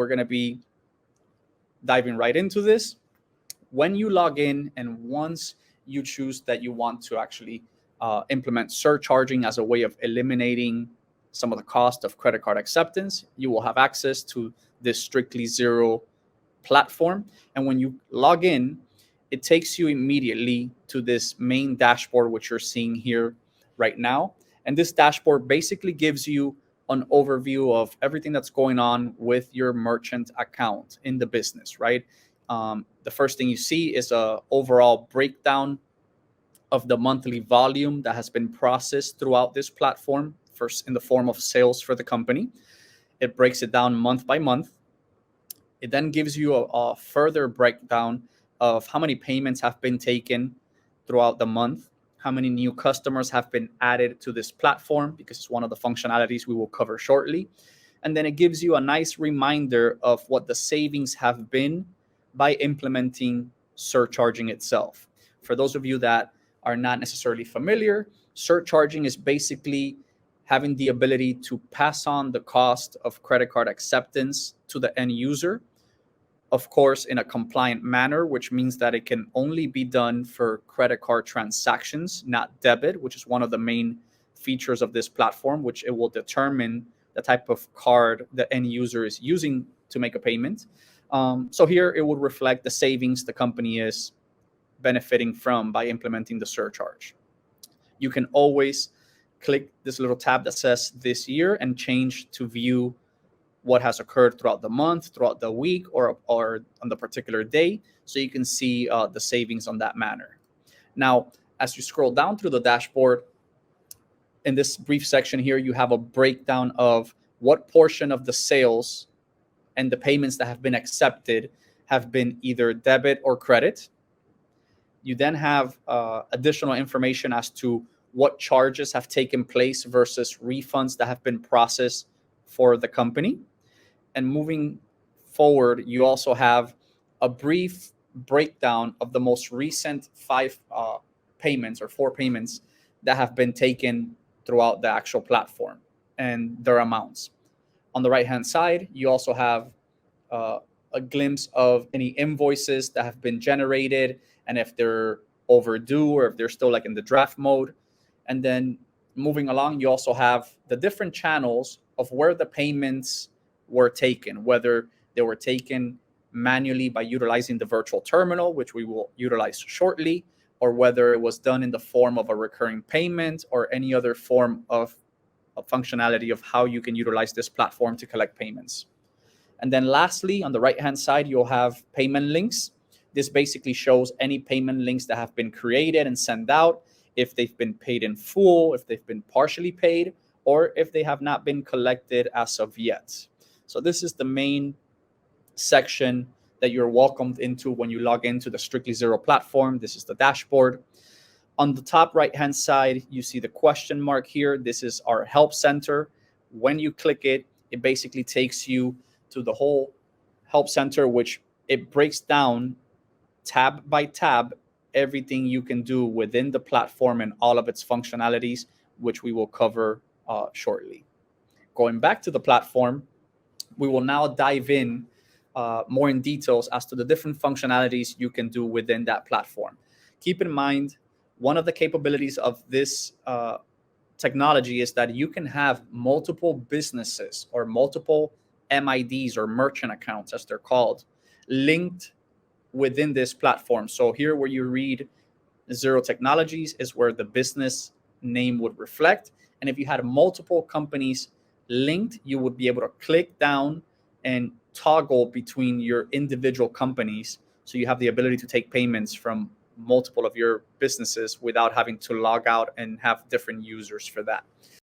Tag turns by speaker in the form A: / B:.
A: we're going to be diving right into this. When you log in and once you choose that you want to actually implement surcharging as a way of eliminating some of the cost of credit card acceptance, you will have access to this Strictly Zero platform. And when you log in, it takes you immediately to this main dashboard, which you're seeing here right now. And this dashboard basically gives you an overview of everything that's going on with your merchant account in the business, right? The first thing you see is a overall breakdown of the monthly volume that has been processed throughout this platform, first in the form of sales for the company. It breaks it down month by month. It then gives you a further breakdown of how many payments have been taken throughout the month, how many new customers have been added to this platform, because it's one of the functionalities we will cover shortly. And then it gives you a nice reminder of what the savings have been by implementing surcharging itself. For those of you that are not necessarily familiar, surcharging is basically having the ability to pass on the cost of credit card acceptance to the end user, of course, in a compliant manner, which means that it can only be done for credit card transactions, not debit, which is one of the main features of this platform, which it will determine the type of card the end user is using to make a payment. So here it would reflect the savings the company is benefiting from by implementing the surcharge. You can always click this little tab that says this year and change to view what has occurred throughout the month, throughout the week, or on the particular day, so you can see the savings on that manner. Now, as you scroll down through the dashboard, in this brief section here, you have a breakdown of what portion of the sales and the payments that have been accepted have been either debit or credit. You then have additional information as to what charges have taken place versus refunds that have been processed for the company. And moving forward, you also have a brief breakdown of the most recent 5 payments or 4 payments that have been taken throughout the actual platform and their amounts. On the right-hand side, you also have a glimpse of any invoices that have been generated and if they're overdue or if they're still like in the draft mode. And then moving along, you also have the different channels of where the payments were taken, whether they were taken manually by utilizing the virtual terminal, which we will utilize shortly, or whether it was done in the form of a recurring payment or any other form of functionality of how you can utilize this platform to collect payments. And then lastly, on the right-hand side, you'll have payment links. This basically shows any payment links that have been created and sent out, if they've been paid in full, if they've been partially paid, or if they have not been collected as of yet. So this is the main section that you're welcomed into when you log into the Strictly Zero platform. This is the dashboard. On the top right-hand side, you see the question mark here. This is our help center. When you click it, it basically takes you to the whole help center, which it breaks down tab by tab everything you can do within the platform and all of its functionalities, which we will cover shortly. Going back to the platform, we will now dive in more in details as to the different functionalities you can do within that platform. Keep in mind, one of the capabilities of this technology is that you can have multiple businesses or multiple MIDs or merchant accounts, as they're called, linked within this platform. So here where you read Zero Technologies is where the business name would reflect. And if you had multiple companies linked, you would be able to click down and toggle between your individual companies. So you have the ability to take payments from multiple of your businesses without having to log out and have different users for that.